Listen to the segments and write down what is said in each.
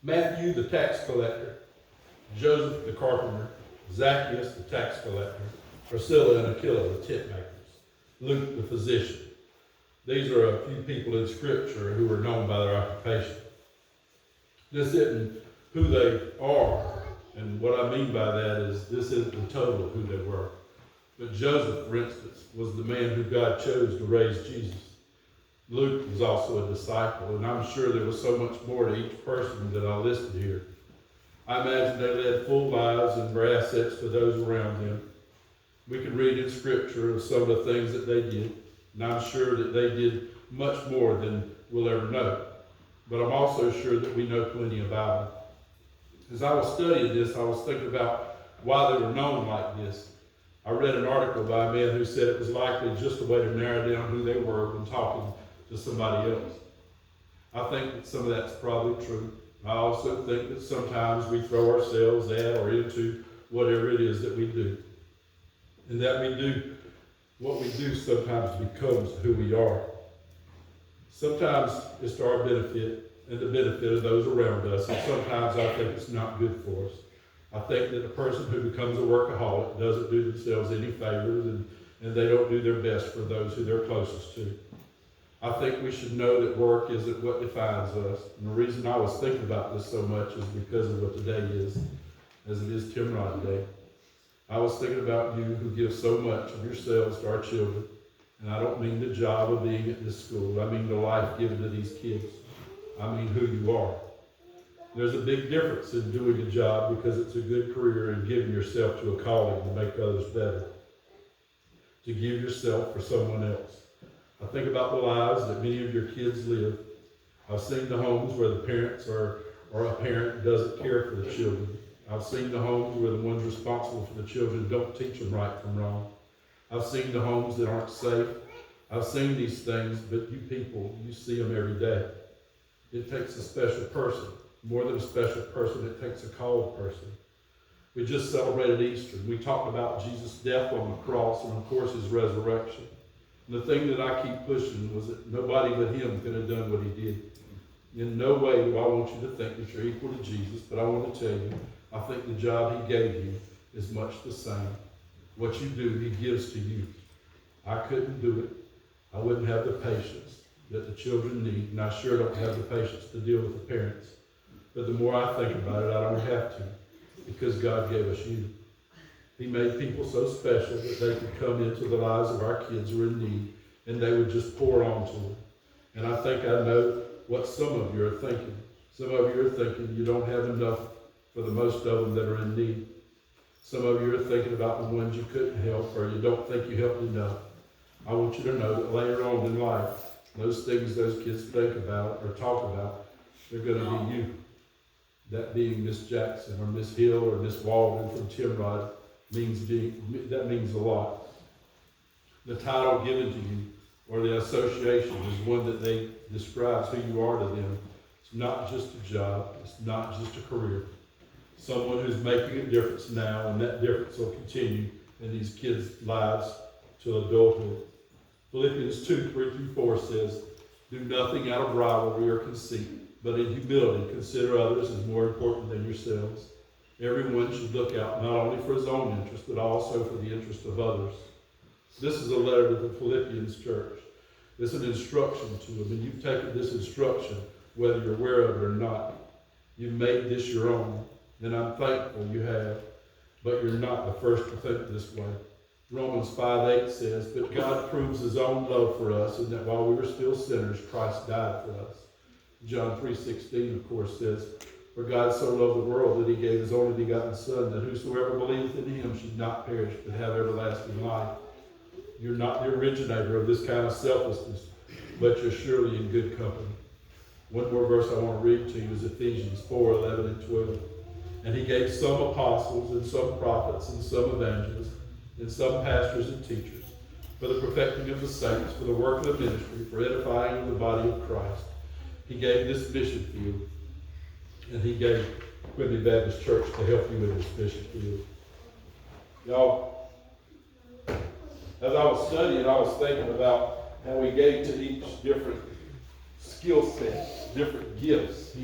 Matthew the tax collector, Joseph the carpenter, Zacchaeus the tax collector, Priscilla and Aquila the tent makers, Luke the physician. These are a few people in Scripture who are known by their occupation. This isn't who they are, and what I mean by that is this isn't the total of who they were. But Joseph, for instance, was the man who God chose to raise Jesus. Luke was also a disciple, and I'm sure there was so much more to each person that I listed here. I imagine they led full lives and were assets to those around them. We can read in Scripture of some of the things that they did, and I'm sure that they did much more than we'll ever know. But I'm also sure that we know plenty about them. As I was studying this, I was thinking about why they were known like this. I read an article by a man who said it was likely just a way to narrow down who they were when talking to somebody else. I think that some of that's probably true. I also think that sometimes we throw ourselves at or into whatever it is that we do. And that we do, what we do sometimes becomes who we are. Sometimes it's to our benefit and the benefit of those around us, and sometimes I think it's not good for us. I think that a person who becomes a workaholic doesn't do themselves any favors, and they don't do their best for those who they're closest to. I think we should know that work isn't what defines us. And the reason I was thinking about this so much is because of what today is, as it is Timrod Day. I was thinking about you who give so much of yourselves to our children. And I don't mean the job of being at this school. I mean the life given to these kids. I mean who you are. There's a big difference in doing a job because it's a good career and giving yourself to a calling to make others better. To give yourself for someone else. I think about the lives that many of your kids live. I've seen the homes where the parents or a parent doesn't care for the children. I've seen the homes where the ones responsible for the children don't teach them right from wrong. I've seen the homes that aren't safe. I've seen these things, but you people, you see them every day. It takes a special person. More than a special person, it takes a called person. We just celebrated Easter. We talked about Jesus' death on the cross and, of course, his resurrection. And the thing that I keep pushing was that nobody but him could have done what he did. In no way do I want you to think that you're equal to Jesus, but I want to tell you, I think the job he gave you is much the same. What you do, he gives to you. I couldn't do it. I wouldn't have the patience that the children need, and I sure don't have the patience to deal with the parents. But the more I think about it, I don't have to, because God gave us you. He made people so special that they could come into the lives of our kids who are in need, and they would just pour onto them. And I think I know what some of you are thinking. Some of you are thinking you don't have enough for the most of them that are in need. Some of you are thinking about the ones you couldn't help, or you don't think you helped enough. I want you to know that later on in life, those things those kids think about or talk about, they're going to be you. That being Miss Jackson or Miss Hill or Miss Walden from Timrod that means a lot. The title given to you or the association is one that they describes who you are to them. It's not just a job. It's not just a career. Someone who's making a difference now, and that difference will continue in these kids' lives till adulthood. Philippians 2:3-4 says, "Do nothing out of rivalry or conceit, but in humility consider others as more important than yourselves. Everyone should look out not only for his own interest, but also for the interest of others." This is a letter to the Philippians church. It's an instruction to them, and you've taken this instruction, whether you're aware of it or not. You've made this your own, and I'm thankful you have, but you're not the first to think this way. Romans 5:8 says, "But God proves his own love for us, in that while we were still sinners, Christ died for us." John 3:16, of course, says, "For God so loved the world that he gave his only begotten Son, that whosoever believeth in him should not perish, but have everlasting life." You're not the originator of this kind of selflessness, but you're surely in good company. One more verse I want to read to you is Ephesians 4:11-12. "And he gave some apostles, and some prophets, and some evangelists, and some pastors and teachers, for the perfecting of the saints, for the work of the ministry, for edifying of the body of Christ." He gave this mission field, and he gave Quinby Baptist Church to help you in this mission field. Y'all, as I was studying, I was thinking about how he gave to each different skill sets, different gifts.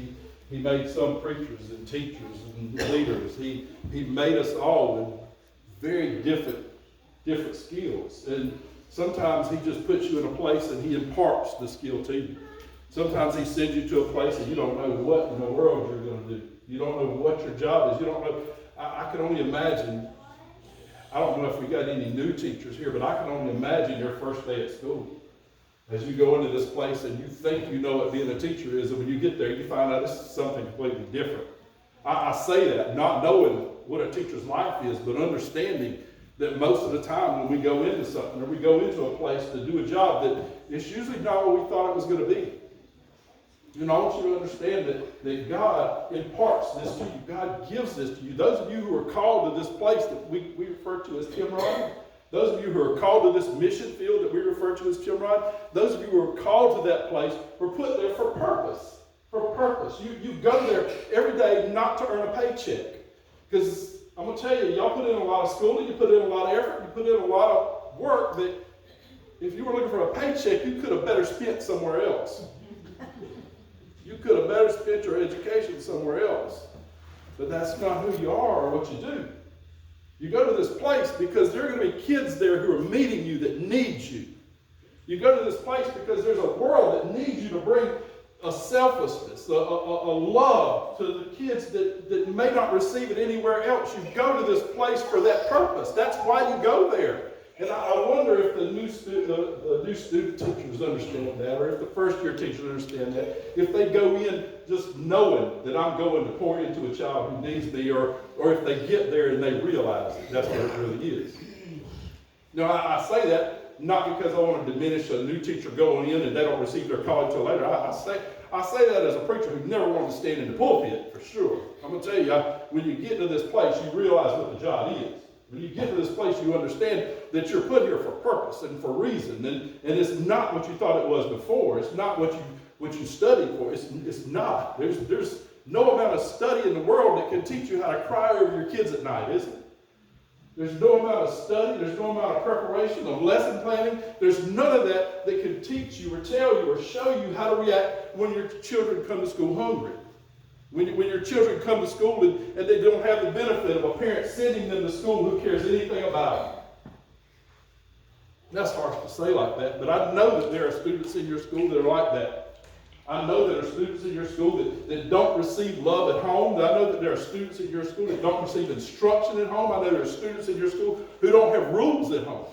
He made some preachers and teachers and leaders. He made us all in very different skills. And sometimes he just puts you in a place and he imparts the skill to you. Sometimes he sends you to a place and you don't know what in the world you're going to do. You don't know what your job is. You don't know. I can only imagine. I don't know if we got any new teachers here, but I can only imagine your first day at school. As you go into this place and you think you know what being a teacher is, and when you get there, you find out this is something completely different. I say that not knowing what a teacher's life is, but understanding that most of the time when we go into something or we go into a place to do a job, that it's usually not what we thought it was going to be. You know, I want you to understand that God imparts this to you. God gives this to you. Those of you who are called to this place that we refer to as Timrod, those of you who are called to this mission field that we refer to as Timrod, those of you who are called to that place were put there for purpose. For purpose. You go there every day not to earn a paycheck. Because I'm going to tell you, y'all put in a lot of schooling, you put in a lot of effort, you put in a lot of work that if you were looking for a paycheck, you could have better spent somewhere else. You could have better spent your education somewhere else. But that's not who you are or what you do. You go to this place because there are going to be kids there who are meeting you that need you. You go to this place because there's a world that needs you to bring a selflessness, a love to the kids that may not receive it anywhere else. You go to this place for that purpose. That's why you go there. And I wonder if the new student teachers understand that, or if the first-year teachers understand that, if they go in just knowing that I'm going to pour into a child who needs me, or if they get there and they realize that that's what it really is. Now, I say that not because I want to diminish a new teacher going in and they don't receive their call until later. I say that as a preacher who never wanted to stand in the pulpit, for sure. I'm going to tell you, when you get to this place, you realize what the job is. When you get to this place, you understand that you're put here for purpose and for reason. And it's not what you thought it was before. It's not what you studied for. It's not. There's no amount of study in the world that can teach you how to cry over your kids at night, is it? There's no amount of study. There's no amount of preparation, of lesson planning. There's none of that can teach you or tell you or show you how to react when your children come to school hungry. When your children come to school and they don't have the benefit of a parent sending them to school who cares anything about them. That's harsh to say like that, but I know that there are students in your school that are like that. I know there are students in your school that don't receive love at home. I know that there are students in your school that don't receive instruction at home. I know there are students in your school who don't have rules at home.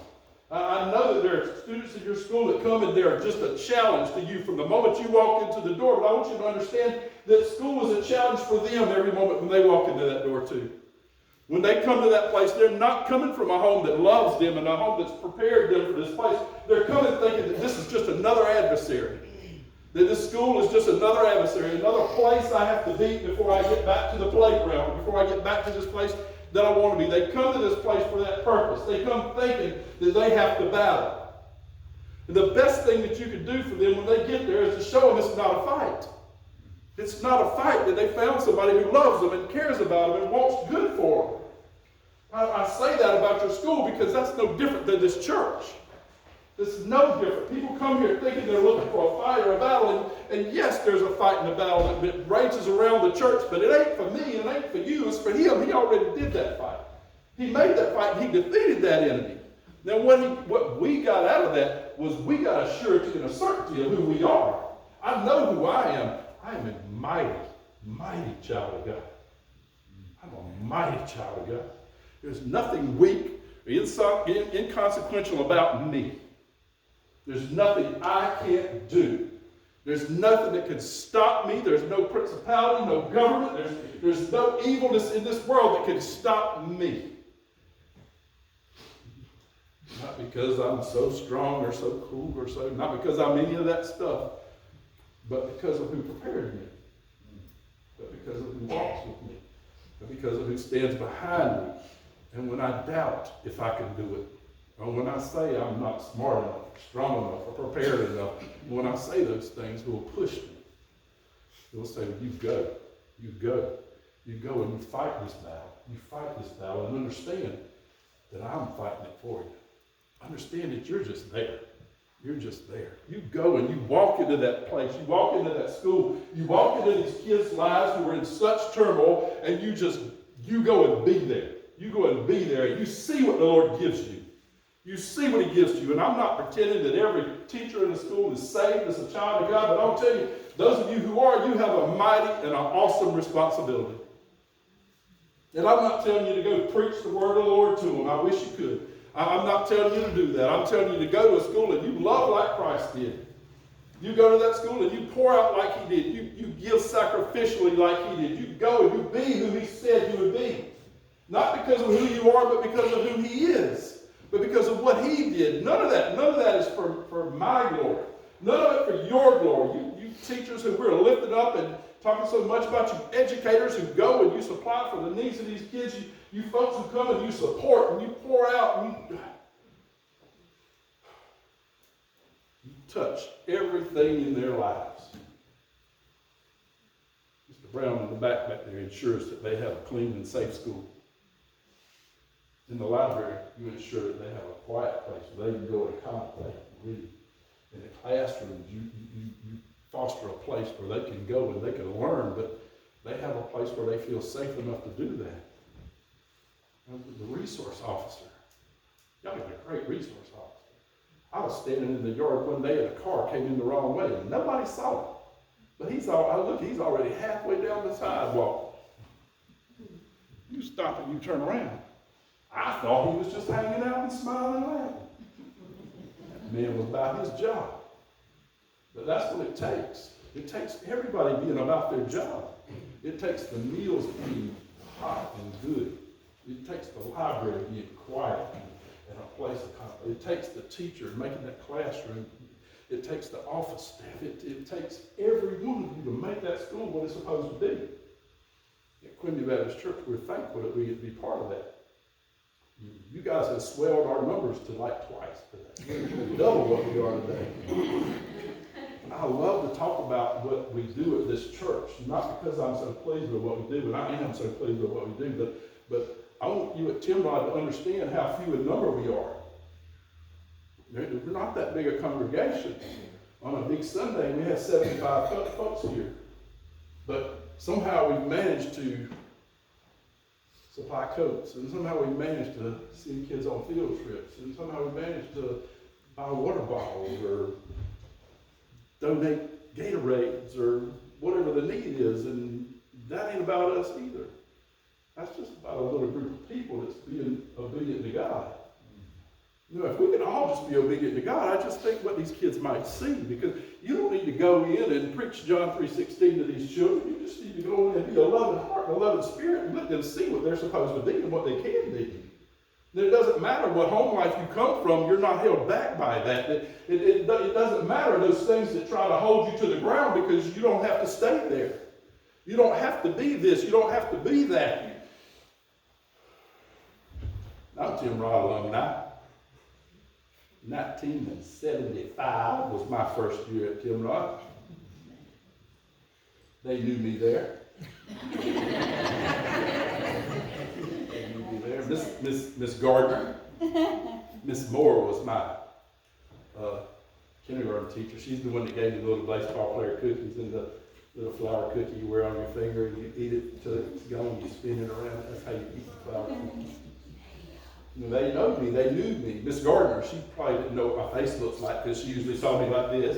I know that there are students in your school that come and they're just a challenge to you from the moment you walk into the door. But I want you to understand that school is a challenge for them every moment when they walk into that door too. When they come to that place, they're not coming from a home that loves them and a home that's prepared them for this place. They're coming thinking that this is just another adversary. That this school is just another adversary, another place I have to beat before I get back to the playground, before I get back to this place that I want to be. They come to this place for that purpose. They come thinking that they have to battle. And the best thing that you can do for them when they get there is to show them it's not a fight. It's not a fight that they found somebody who loves them and cares about them and wants good for them. I say that about your school because that's no different than this church. It's no different. People come here thinking they're looking for a fight or a battle, and yes, there's a fight and a battle that rages around the church, but it ain't for me, it ain't for you, it's for him. He already did that fight. He made that fight, and he defeated that enemy. Now, what we got out of that was we got a surety and a certainty of who we are. I know who I am. I am a mighty, mighty child of God. I'm a mighty child of God. There's nothing weak or inconsequential about me. There's nothing I can't do. There's nothing that can stop me. There's no principality, no government. There's no evilness in this world that can stop me. Not because I'm so strong or so cool or so, not because I'm any of that stuff, but because of who prepared me. But because of who walks with me. But because of who stands behind me. And when I doubt if I can do it, or when I say I'm not smart enough, strong enough, or prepared enough, when I say those things, who will push me. He'll say, you go, you go. You go and you fight this battle. You fight this battle and understand that I'm fighting it for you. Understand that you're just there. You're just there. You go and you walk into that place. You walk into that school. You walk into these kids' lives who are in such turmoil, and you go and be there. You go and be there, and you see what the Lord gives you. You see what he gives to you. And I'm not pretending that every teacher in the school is saved as a child of God, but I'll tell you, those of you who are, you have a mighty and an awesome responsibility. And I'm not telling you to go preach the word of the Lord to them. I wish you could. I'm not telling you to do that. I'm telling you to go to a school and you love like Christ did. You go to that school and you pour out like he did. You give sacrificially like he did. You go and you be who he said you would be. Not because of who you are, but because of who he is. But because of what he did. None of that is for my glory. None of it for your glory. You teachers who we're lifting up and talking so much about, you educators who go and you supply for the needs of these kids, you folks who come and you support and you pour out and you touch everything in their lives. Mr. Brown in the back there ensures that they have a clean and safe school. In the library, you ensure that they have a quiet place where they can go and contemplate and read. In the classrooms, you foster a place where they can go and they can learn, but they have a place where they feel safe enough to do that. And the resource officer, y'all got a great resource officer. I was standing in the yard one day and a car came in the wrong way and nobody saw it. But he's already halfway down the sidewalk. You stop and you turn around. I thought he was just hanging out and smiling and laughing. That man was about his job. But that's what it takes. It takes everybody being about their job. It takes the meals being hot and good. It takes the library being quiet and a place of comfort. It takes the teacher making that classroom. It takes the office staff. It takes every one of you to make that school what it's supposed to be. At Quinby Baptist Church, we're thankful that we get to be part of that. You guys have swelled our numbers to like twice today. Double what we are today. I love to talk about what we do at this church, not because I'm so pleased with what we do, and I am so pleased with what we do, but I want you at Timrod to understand how few in number we are. We're not that big a congregation. On a big Sunday, we have 75 folks here. But somehow we've managed to supply coats, and somehow we managed to send kids on field trips, and somehow we managed to buy water bottles or donate Gatorades or whatever the need is, and that ain't about us either. That's just about a little group of people that's being obedient to God. You know, if we could all just be obedient to God, I just think what these kids might see, because you don't need to go in and preach John 3:16 to these children. You just need to go in and be a loving heart and a loving spirit and let them see what they're supposed to be and what they can be. Then it doesn't matter what home life you come from, you're not held back by that. It doesn't matter those things that try to hold you to the ground, because you don't have to stay there. You don't have to be this, you don't have to be that. I'm Timrod alumni. 1975 was my first year at Timrod. They knew me there. Miss Gardner. Miss Moore was my kindergarten teacher. She's the one that gave me the little baseball player cookies and the little flour cookie you wear on your finger, and you eat it till it's gone, you spin it around. That's how you eat the flour cookie. You know, they know me, they knew me. Miss Gardner, she probably didn't know what my face looks like, because she usually saw me like this.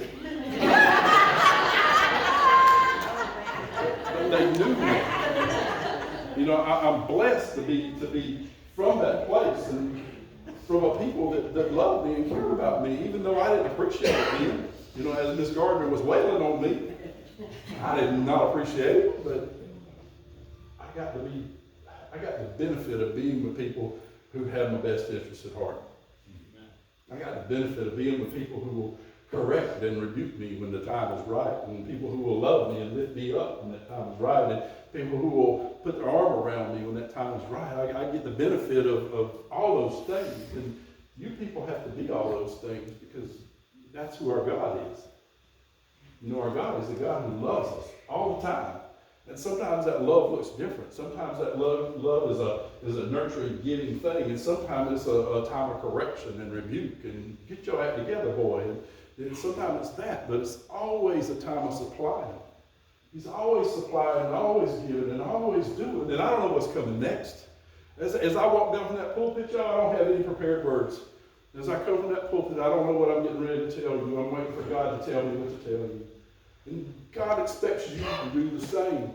But they knew me. You know, I'm blessed to be from that place and from a people that love me and care about me, even though I didn't appreciate it then. You know, as Miss Gardner was wailing on me, I did not appreciate it, but I got the benefit of being with people who have my best interests at heart. I got the benefit of being with people who will correct and rebuke me when the time is right, and people who will love me and lift me up when that time is right, and people who will put their arm around me when that time is right. I get the benefit of all those things, and you people have to be all those things, because that's who our God is. You know, our God is a God who loves us all the time. And sometimes that love looks different. Sometimes that love is a nurturing, giving thing. And sometimes it's a time of correction and rebuke and get your act together, boy. And sometimes it's that, but it's always a time of supplying. He's always supplying and always giving and always doing. And I don't know what's coming next. As I walk down from that pulpit, y'all, I don't have any prepared words. As I come from that pulpit, I don't know what I'm getting ready to tell you. I'm waiting for God to tell me what to tell you. And God expects you to do the same.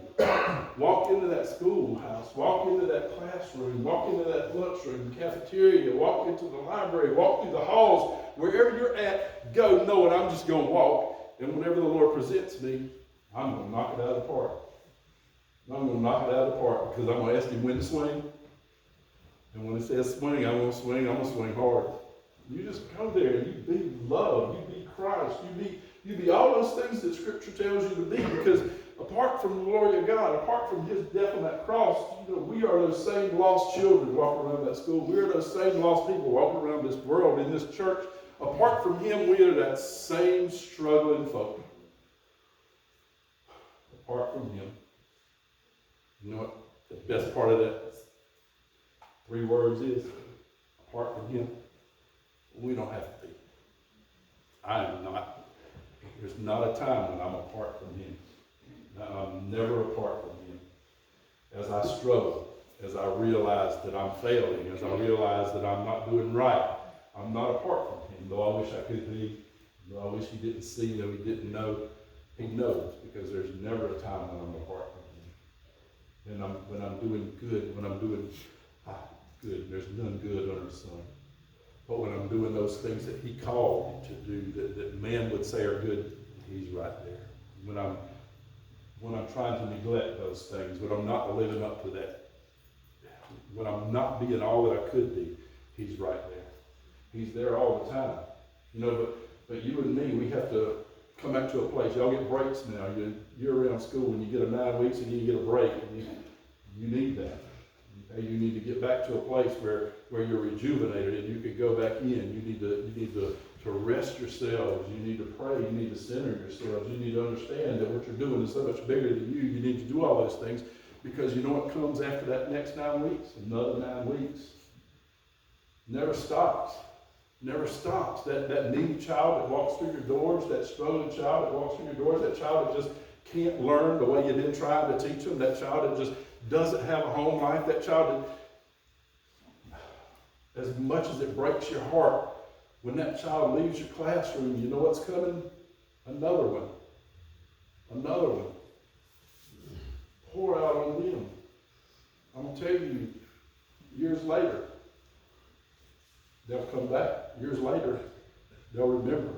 Walk into that schoolhouse, walk into that classroom, walk into that lunchroom, cafeteria, walk into the library, walk through the halls, wherever you're at, go knowing I'm just going to walk, and whenever the Lord presents me, I'm going to knock it out of the park. I'm going to knock it out of the park because I'm going to ask him when to swing. And when it says swing, I'm going to swing hard. You just go there and you be love, you be Christ, you be all those things that Scripture tells you to be, because apart from the glory of God, apart from his death on that cross, we are those same lost children walking around that school. We are those same lost people walking around this world, in this church. Apart from him, we are that same struggling folk. Apart from him. You know what the best part of that 3 words is? Apart from him, we don't have to be. I am not. There's not a time when I'm apart from him. I'm never apart from him. As I struggle, as I realize that I'm failing, as I realize that I'm not doing right, I'm not apart from him. Though I wish I could be, though I wish he didn't see, though he didn't know, he knows, because there's never a time when I'm apart from him. And when I'm doing good, when I'm doing good, there's none good under the sun. But when I'm doing those things that he called me to do, that man would say are good, he's right there. When I'm trying to neglect those things, when I'm not living up to that, when I'm not being all that I could be, he's right there. He's there all the time. But you and me, we have to come back to a place. Y'all get breaks now. You're around school and you get a 9 weeks and you get a break. And you need that. Okay? You need to get back to a place where you're rejuvenated and you can go back in. You need to rest yourselves. You need to pray. You need to center yourselves. You need to understand that what you're doing is so much bigger than you. You need to do all those things, because you know what comes after that next 9 weeks? Another 9 weeks. Never stops. Never stops. That needy child that walks through your doors, that struggling child that walks through your doors, that child that just can't learn the way you did try to teach them, that child that just doesn't have a home life, that child that, as much as it breaks your heart, when that child leaves your classroom, you know what's coming? Another one. Another one. Pour out on them. I'm going to tell you, years later, they'll come back. Years later, they'll remember.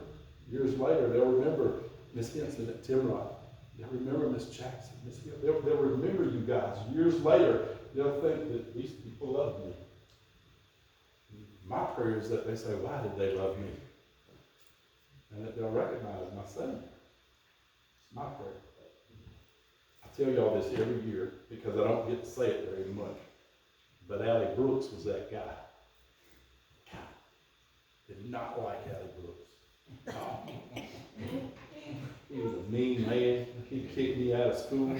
Years later, they'll remember Miss Henson at Timrod. They'll remember Miss Jackson. They'll remember you guys. Years later, they'll think that these people love me. My prayer is that they say, why did they love me? And that they'll recognize my Savior. It's my prayer. I tell y'all this every year because I don't get to say it very much. But Allie Brooks was that guy. Did not like Allie Brooks. Oh. He was a mean man. He kicked me out of school.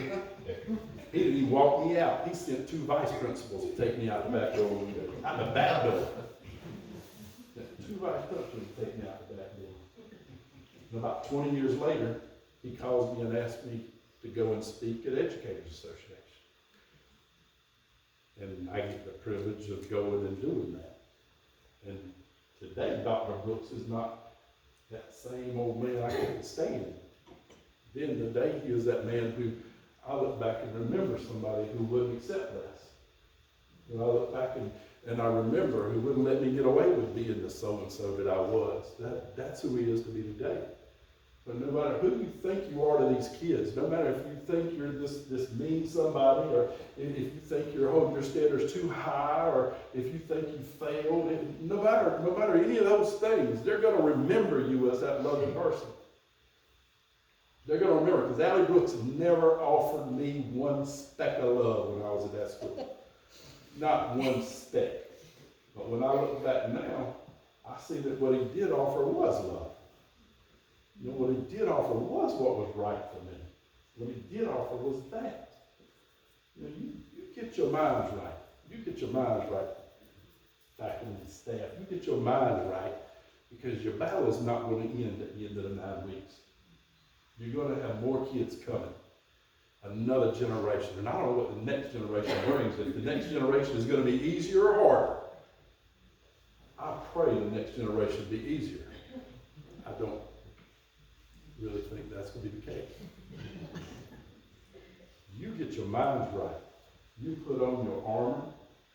He didn't even walk me out. He sent 2 vice principals to take me out the back door. Out the back door. 2 vice principals to take me out the back door. And about 20 years later, he calls me and asks me to go and speak at Educators Association. And I get the privilege of going and doing that. And today, Dr. Brooks is not that same old man I couldn't stand. Then the day he was that man who I look back and remember somebody who wouldn't accept less. And I look back and I remember who wouldn't let me get away with being the so-and-so that I was. That's who he is to me today. But no matter who you think you are to these kids, no matter if you think you're this mean somebody, or if you think you're holding your standards too high, or if you think you failed, no matter any of those things, they're going to remember you as that loving person. They're going to remember, because Allie Brooks never offered me one speck of love when I was at that school. Not one speck. But when I look back now, I see that what he did offer was love. You know, what he did offer was what was right for me. What he did offer was that. You get your minds right. You get your minds right. Faculty and staff, you get your minds right, because your battle is not going to end at the end of the 9 weeks. You're going to have more kids coming. Another generation. And I don't know what the next generation brings. If the next generation is going to be easier or harder, I pray the next generation be easier. I don't really think that's going to be the case. You get your minds right. You put on your armor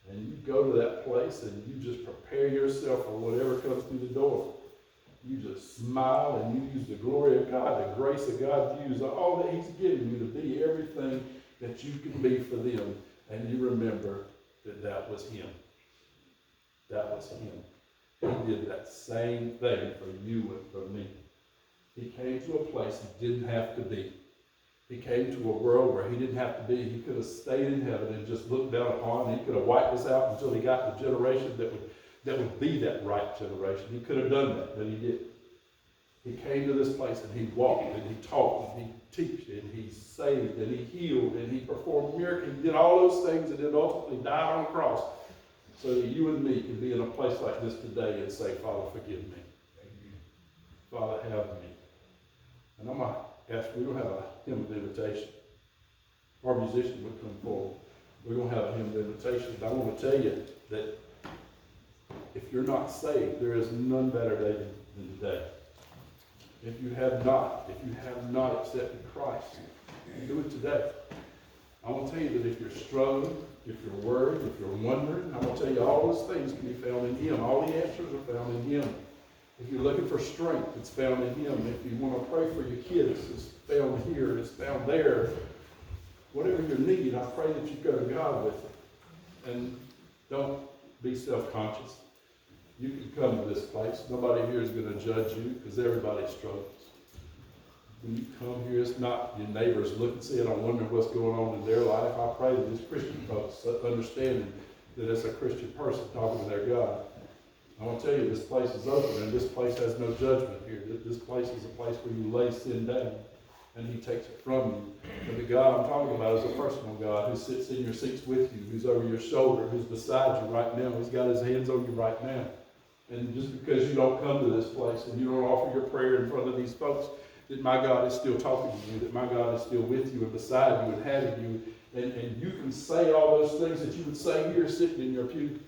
and you go to that place and you just prepare yourself for whatever comes through the door. You just smile and you use the glory of God, the grace of God, to use all that He's given you to be everything that you can be for them. And you remember that that was Him. That was Him. He did that same thing for you and for me. He came to a place He didn't have to be. He came to a world where He didn't have to be. He could have stayed in heaven and just looked down upon it. He could have wiped us out until He got the generation that would be that right generation. He could have done that, but He didn't. He came to this place and He walked and He taught and He taught and He saved and He healed and He performed miracles. He did all those things and then ultimately died on the cross so that you and me can be in a place like this today and say, Father, forgive me. Father, have me. And I'm going to ask, we're going to have a hymn of invitation. Our musician would come forward. We're going to have a hymn of invitation. But I want to tell you that if you're not saved, there is none better day than today. If you have not accepted Christ, do it today. I want to tell you that if you're struggling, if you're worried, if you're wondering, I want to tell you all those things can be found in Him. All the answers are found in Him. If you're looking for strength, it's found in Him. If you want to pray for your kids, it's found here, it's found there. Whatever your need, I pray that you go to God with it. And don't be self-conscious. You can come to this place. Nobody here is going to judge you because everybody struggles. When you come here, it's not your neighbors looking, saying, I wonder what's going on in their life. I pray that these Christian folks understand that it's a Christian person talking to their God. I want to tell you, this place is open, and this place has no judgment here. This place is a place where you lay sin down, and He takes it from you. But the God I'm talking about is a personal God who sits in your seats with you, who's over your shoulder, who's beside you right now. He's got His hands on you right now. And just because you don't come to this place and you don't offer your prayer in front of these folks, that my God is still talking to you, that my God is still with you and beside you and having you. And you can say all those things that you would say here sitting in your pew,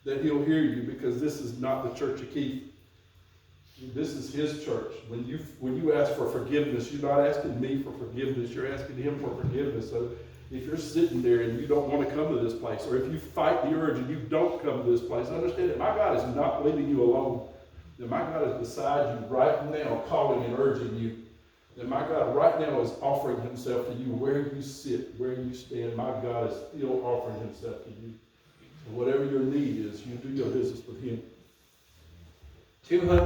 that He'll hear you, because this is not the Church of Keith. This is His church. When you ask for forgiveness, you're not asking me for forgiveness, you're asking Him for forgiveness. So if you're sitting there and you don't want to come to this place, or if you fight the urge and you don't come to this place, understand that my God is not leaving you alone. That my God is beside you right now, calling and urging you. That my God right now is offering Himself to you where you sit, where you stand. My God is still offering Himself to you. So whatever your need is, you do your business with Him. 200